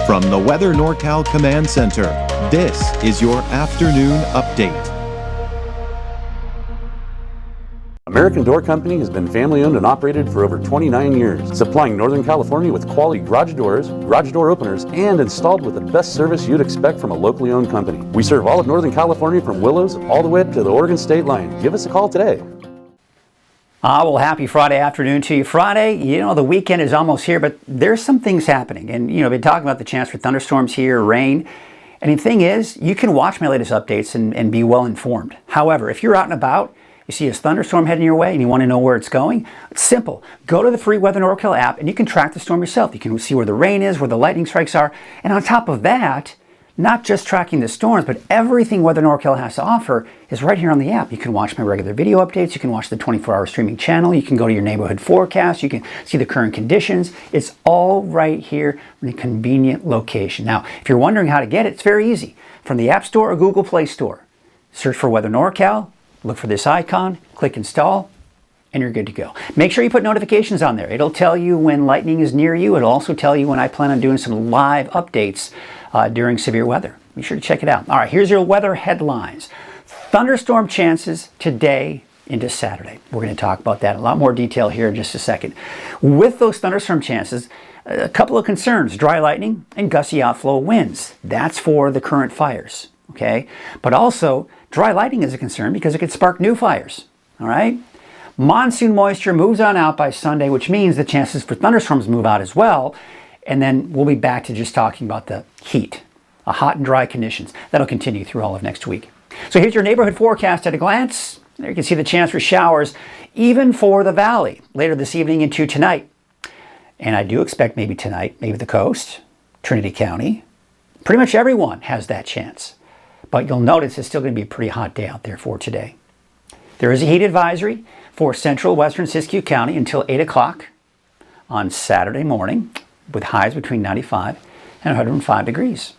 From the Weather NorCal Command Center, this is your afternoon update. American Door Company has been family-owned and operated for over 29 years, supplying Northern California with quality garage doors, garage door openers, and installed with the best service you'd expect from a locally owned company. We serve all of Northern California from Willows all the way to the Oregon state line. Give us a call today. Well, happy Friday afternoon to you. Friday, the weekend is almost here, but there's some things happening. And, I've been talking about the chance for thunderstorms here, rain. And the thing is, you can watch my latest updates and be well informed. However, if you're out and about, you see a thunderstorm heading your way and you want to know where it's going, it's simple. Go to the free Weather NorCal app and you can track the storm yourself. You can see where the rain is, where the lightning strikes are. And on top of that, not just tracking the storms, but everything Weather NorCal has to offer is right here on the app. You can watch my regular video updates. You can watch the 24-hour streaming channel. You can go to your neighborhood forecast. You can see the current conditions. It's all right here in a convenient location. Now, if you're wondering how to get it, it's very easy. From the App Store or Google Play Store, search for Weather NorCal, look for this icon, click install, and you're good to go. Make sure you put notifications on there. It'll tell you when lightning is near you. It'll also tell you when I plan on doing some live updates during severe weather. Be sure to check it out. All right, here's your weather headlines. Thunderstorm chances today into Saturday. We're going to talk about that in a lot more detail here in just a second. With those thunderstorm chances, a couple of concerns: dry lightning and gusty outflow winds. That's for the current fires, okay? But also, dry lightning is a concern because it could spark new fires, all right? Monsoon moisture moves on out by Sunday, which means the chances for thunderstorms move out as well. And then we'll be back to just talking about the heat, hot and dry conditions. That'll continue through all of next week. So here's your neighborhood forecast at a glance. There you can see the chance for showers, even for the valley, later this evening into tonight. And I do expect maybe tonight, maybe the coast, Trinity County. Pretty much everyone has that chance. But you'll notice it's still going to be a pretty hot day out there for today. There is a heat advisory for central western Siskiyou County until 8 o'clock on Saturday morning, with highs between 95 and 105 degrees.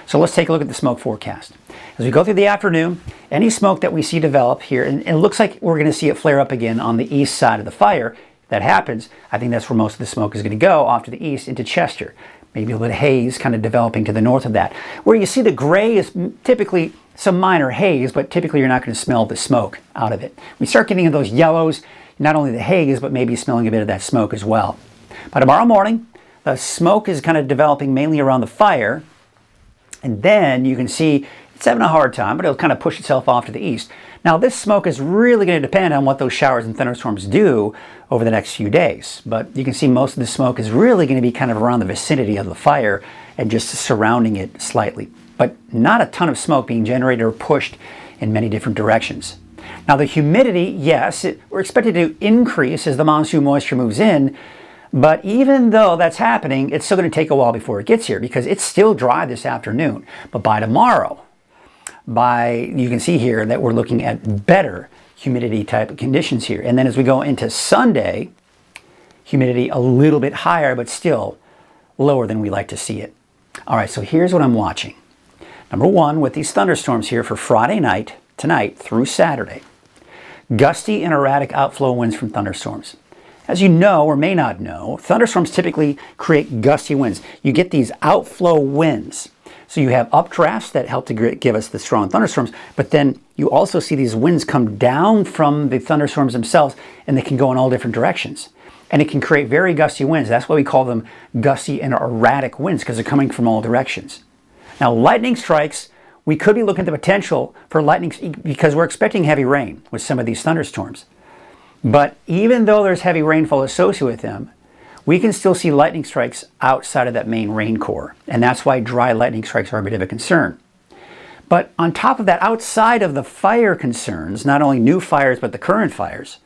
So let's take a look at the smoke forecast. As we go through the afternoon, any smoke that we see develop here, and it looks like we're going to see it flare up again on the east side of the fire. If that happens, I think that's where most of the smoke is going to go, off to the east into Chester. Maybe a little haze kind of developing to the north of that. Where you see the gray is typically some minor haze, but typically you're not going to smell the smoke out of it. We start getting into those yellows, not only the haze, but maybe smelling a bit of that smoke as well. By tomorrow morning, the smoke is kind of developing mainly around the fire, and then you can see it's having a hard time, but it'll kind of push itself off to the east. Now, this smoke is really going to depend on what those showers and thunderstorms do over the next few days, but you can see most of the smoke is really going to be kind of around the vicinity of the fire and just surrounding it slightly, but not a ton of smoke being generated or pushed in many different directions. Now, the humidity, yes, we're expected to increase as the monsoon moisture moves in. But even though that's happening, it's still going to take a while before it gets here because it's still dry this afternoon. But by tomorrow, you can see here that we're looking at better humidity type of conditions here. And then as we go into Sunday, humidity a little bit higher, but still lower than we like to see it. All right, so here's what I'm watching. Number one, with these thunderstorms here for Friday night, tonight through Saturday, gusty and erratic outflow winds from thunderstorms. As you know or may not know, thunderstorms typically create gusty winds. You get these outflow winds. So you have updrafts that help to give us the strong thunderstorms, but then you also see these winds come down from the thunderstorms themselves, and they can go in all different directions. And it can create very gusty winds. That's why we call them gusty and erratic winds, because they're coming from all directions. Now, lightning strikes, we could be looking at the potential for lightning because we're expecting heavy rain with some of these thunderstorms. But even though there's heavy rainfall associated with them, we can still see lightning strikes outside of that main rain core. And that's why dry lightning strikes are a bit of a concern. But on top of that, outside of the fire concerns, not only new fires, but the current fires,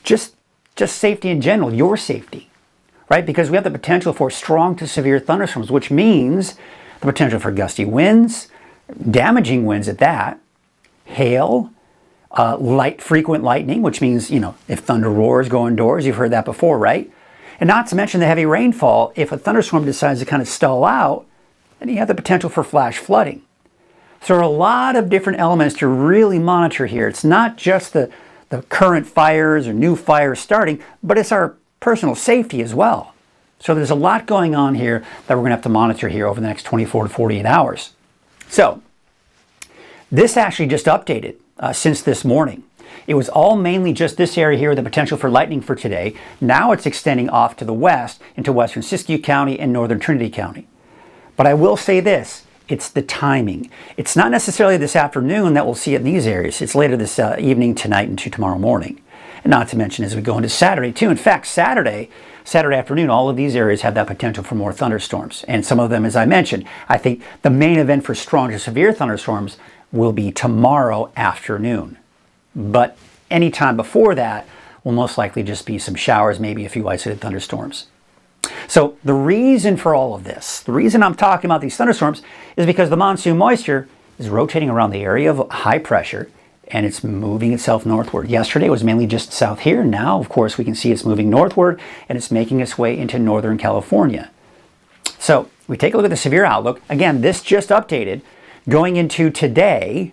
just safety in general, your safety, right? Because we have the potential for strong to severe thunderstorms, which means the potential for gusty winds, damaging winds at that, hail, frequent lightning, which means, if thunder roars, go indoors. You've heard that before, right? And not to mention the heavy rainfall. If a thunderstorm decides to kind of stall out, then you have the potential for flash flooding. So there are a lot of different elements to really monitor here. It's not just the current fires or new fires starting, but it's our personal safety as well. So there's a lot going on here that we're going to have to monitor here over the next 24 to 48 hours. So this actually just updated since this morning. It was all mainly just this area here with the potential for lightning for today. Now it's extending off to the west into western Siskiyou County and northern Trinity County. But I will say this, it's the timing. It's not necessarily this afternoon that we'll see it in these areas. It's later this evening, tonight, into tomorrow morning. And not to mention as we go into Saturday too. In fact, Saturday afternoon, all of these areas have that potential for more thunderstorms. And some of them, as I mentioned, I think the main event for strong to severe thunderstorms will be tomorrow afternoon. But any time before that will most likely just be some showers, maybe a few isolated thunderstorms. So the reason for all of this, the reason I'm talking about these thunderstorms is because the monsoon moisture is rotating around the area of high pressure and it's moving itself northward. Yesterday it was mainly just south here. Now, of course, we can see it's moving northward and it's making its way into northern California. So we take a look at the severe outlook. Again, this just updated going into today.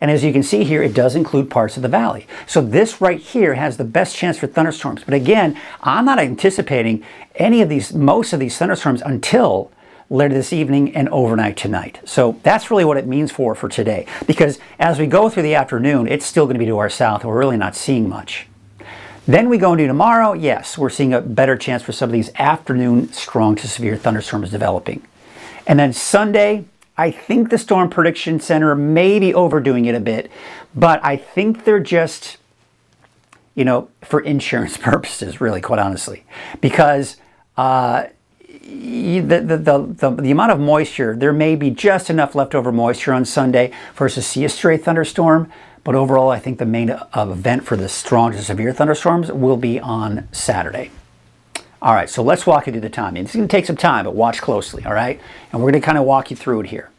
And as you can see here, it does include parts of the valley. So this right here has the best chance for thunderstorms. But again, I'm not anticipating most of these thunderstorms until later this evening and overnight tonight. So that's really what it means for today. Because as we go through the afternoon, it's still going to be to our south. We're really not seeing much. Then we go into tomorrow. Yes, we're seeing a better chance for some of these afternoon strong to severe thunderstorms developing. And then Sunday, I think the Storm Prediction Center may be overdoing it a bit, but I think they're just, for insurance purposes, really, quite honestly. Because the amount of moisture, there may be just enough leftover moisture on Sunday for us to see a stray thunderstorm. But overall, I think the main event for the strong to severe thunderstorms will be on Saturday. All right, so let's walk you through the timing. It's going to take some time, but watch closely, all right? And we're going to kind of walk you through it here.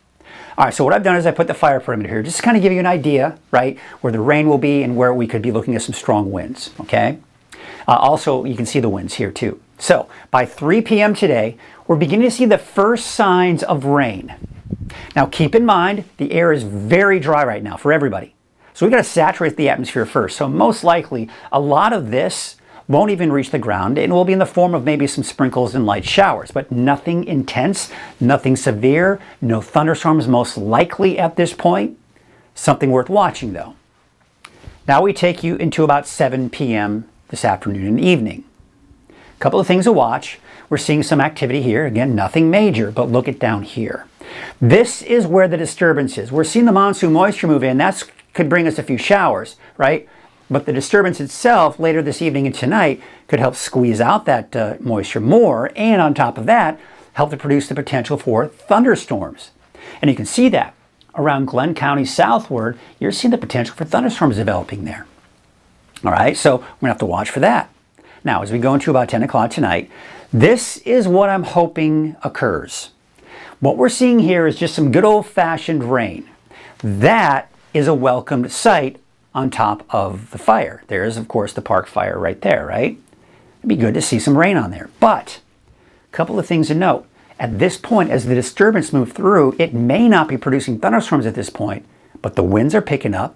All right, so what I've done is I put the fire perimeter here, just to kind of give you an idea, right, where the rain will be and where we could be looking at some strong winds, okay? Also, you can see the winds here too. So by 3 p.m. today, we're beginning to see the first signs of rain. Now, keep in mind, the air is very dry right now for everybody. So we've got to saturate the atmosphere first. So most likely, a lot of this won't even reach the ground and will be in the form of maybe some sprinkles and light showers, but nothing intense, nothing severe, no thunderstorms most likely at this point. Something worth watching though. Now we take you into about 7 p.m. this afternoon and evening. A couple of things to watch. We're seeing some activity here. Again, nothing major, but look at down here. This is where the disturbance is. We're seeing the monsoon moisture move in. That could bring us a few showers, right? But the disturbance itself later this evening and tonight could help squeeze out that moisture more, and on top of that, help to produce the potential for thunderstorms. And you can see that around Glenn County southward, you're seeing the potential for thunderstorms developing there. All right, so we're going to have to watch for that. Now, as we go into about 10 o'clock tonight, this is what I'm hoping occurs. What we're seeing here is just some good old-fashioned rain. That is a welcomed sight on top of the fire. There is, of course, the park fire right there, right? It'd be good to see some rain on there. But a couple of things to note. At this point, as the disturbance moves through, it may not be producing thunderstorms at this point, but the winds are picking up.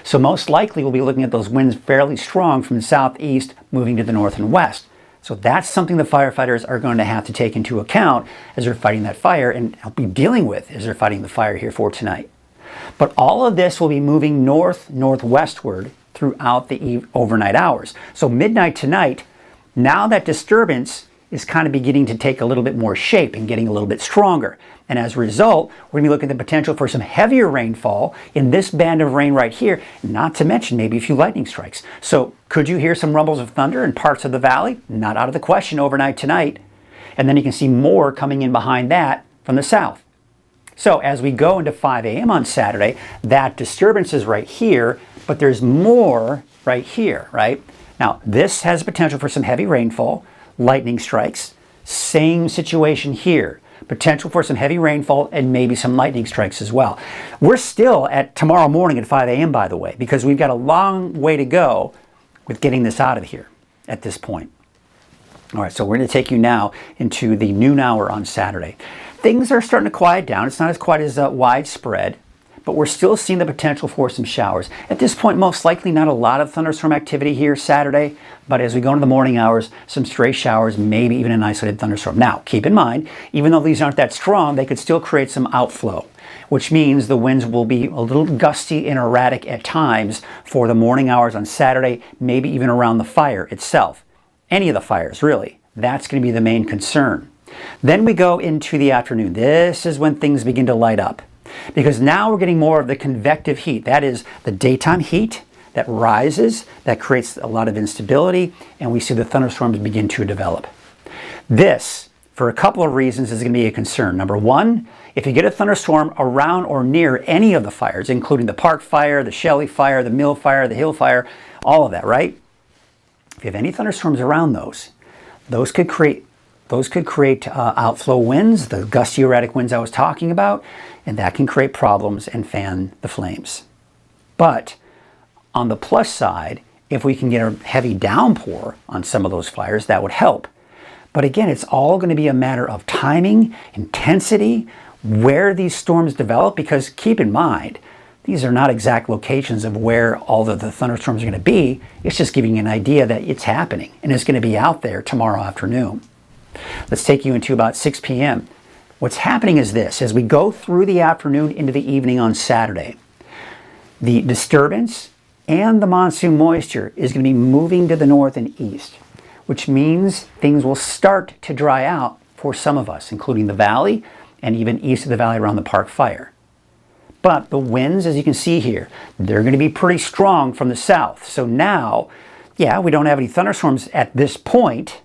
So most likely we'll be looking at those winds fairly strong from the southeast moving to the north and west. So that's something the firefighters are going to have to take into account as they're fighting that fire and be dealing with as they're fighting the fire here for tonight. But all of this will be moving northwestward throughout the overnight hours. So midnight tonight, now that disturbance is kind of beginning to take a little bit more shape and getting a little bit stronger. And as a result, we're going to be looking at the potential for some heavier rainfall in this band of rain right here, not to mention maybe a few lightning strikes. So could you hear some rumbles of thunder in parts of the valley? Not out of the question overnight tonight. And then you can see more coming in behind that from the south. So as we go into 5 a.m. on Saturday, that disturbance is right here, but there's more right here, right? Now, this has potential for some heavy rainfall, lightning strikes. Same situation here. Potential for some heavy rainfall and maybe some lightning strikes as well. We're still at tomorrow morning at 5 a.m., by the way, because we've got a long way to go with getting this out of here at this point. All right, so we're going to take you now into the noon hour on Saturday. Things are starting to quiet down. It's not as quite as widespread, but we're still seeing the potential for some showers. At this point, most likely not a lot of thunderstorm activity here Saturday, but as we go into the morning hours, some stray showers, maybe even an isolated thunderstorm. Now, keep in mind, even though these aren't that strong, they could still create some outflow, which means the winds will be a little gusty and erratic at times for the morning hours on Saturday, maybe even around the fire itself. Any of the fires, really. That's going to be the main concern. Then we go into the afternoon. This is when things begin to light up, because now we're getting more of the convective heat. That is the daytime heat that rises, that creates a lot of instability, and we see the thunderstorms begin to develop. This, for a couple of reasons, is going to be a concern. Number one, if you get a thunderstorm around or near any of the fires, including the Park Fire, the Shelley Fire, the Mill Fire, the Hill Fire, all of that, right? If you have any thunderstorms around those could create outflow winds, the gusty erratic winds I was talking about, and that can create problems and fan the flames. But on the plus side, if we can get a heavy downpour on some of those fires, that would help. But again, it's all going to be a matter of timing, intensity, where these storms develop, because keep in mind, these are not exact locations of where all of the thunderstorms are going to be. It's just giving you an idea that it's happening and it's going to be out there tomorrow afternoon. Let's take you into about 6 p.m. What's happening is this: as we go through the afternoon into the evening on Saturday, the disturbance and the monsoon moisture is going to be moving to the north and east, which means things will start to dry out for some of us, including the valley and even east of the valley around the Park Fire. But the winds, as you can see here, they're going to be pretty strong from the south. So now, yeah, we don't have any thunderstorms at this point,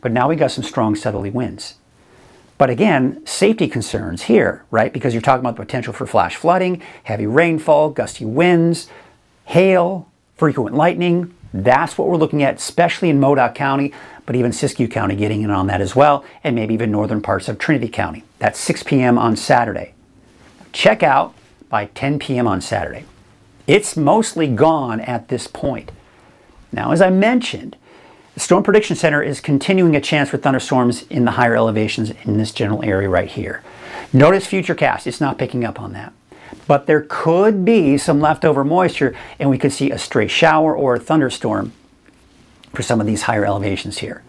but now we got some strong southerly winds. But again, safety concerns here, right? Because you're talking about the potential for flash flooding, heavy rainfall, gusty winds, hail, frequent lightning. That's what we're looking at, especially in Modoc County, but even Siskiyou County getting in on that as well, and maybe even northern parts of Trinity County. That's 6 p.m. on Saturday. Check out by 10 p.m. on Saturday. It's mostly gone at this point. Now, as I mentioned, the Storm Prediction Center is continuing a chance for thunderstorms in the higher elevations in this general area right here. Notice Futurecast, it's not picking up on that. But there could be some leftover moisture and we could see a stray shower or a thunderstorm for some of these higher elevations here.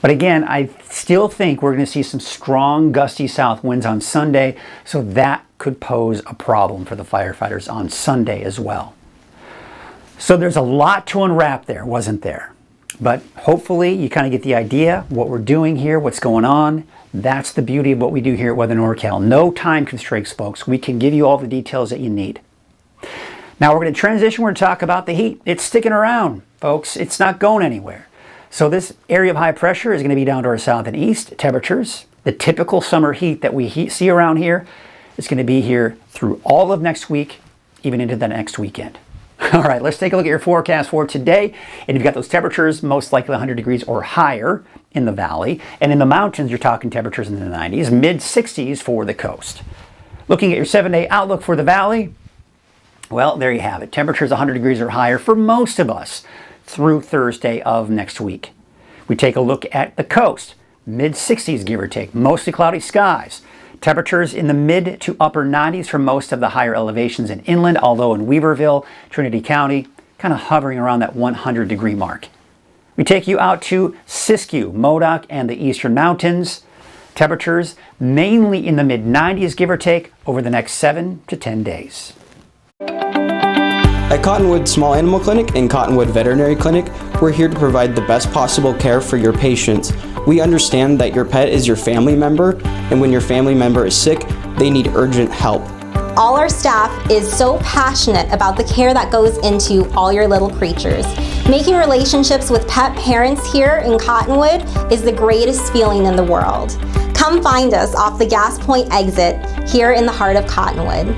But again, I still think we're going to see some strong gusty south winds on Sunday, so that could pose a problem for the firefighters on Sunday as well. So there's a lot to unwrap there, wasn't there? But hopefully you kind of get the idea what we're doing here, what's going on. That's the beauty of what we do here at Weather NorCal. No time constraints, folks. We can give you all the details that you need. Now we're going to transition. We're going to talk about the heat. It's sticking around, folks. It's not going anywhere. So this area of high pressure is going to be down to our south and east. Temperatures, the typical summer heat that we see around here, is going to be here through all of next week, even into the next weekend. All right, let's take a look at your forecast for today. And you've got those temperatures, most likely 100 degrees or higher in the valley. And in the mountains, you're talking temperatures in the 90s, mid-60s for the coast. Looking at your 7-day outlook for the valley, well, there you have it. Temperatures 100 degrees or higher for most of us through Thursday of next week. We take a look at the coast, mid-60s give or take, mostly cloudy skies. Temperatures in the mid to upper 90s for most of the higher elevations in inland, although in Weaverville, Trinity County, kind of hovering around that 100 degree mark. We take you out to Siskiyou, Modoc, and the eastern mountains. Temperatures mainly in the mid 90s, give or take, over the next 7 to 10 days. At Cottonwood Small Animal Clinic and Cottonwood Veterinary Clinic, we're here to provide the best possible care for your patients. We understand that your pet is your family member, and when your family member is sick, they need urgent help. All our staff is so passionate about the care that goes into all your little creatures. Making relationships with pet parents here in Cottonwood is the greatest feeling in the world. Come find us off the Gas Point exit here in the heart of Cottonwood.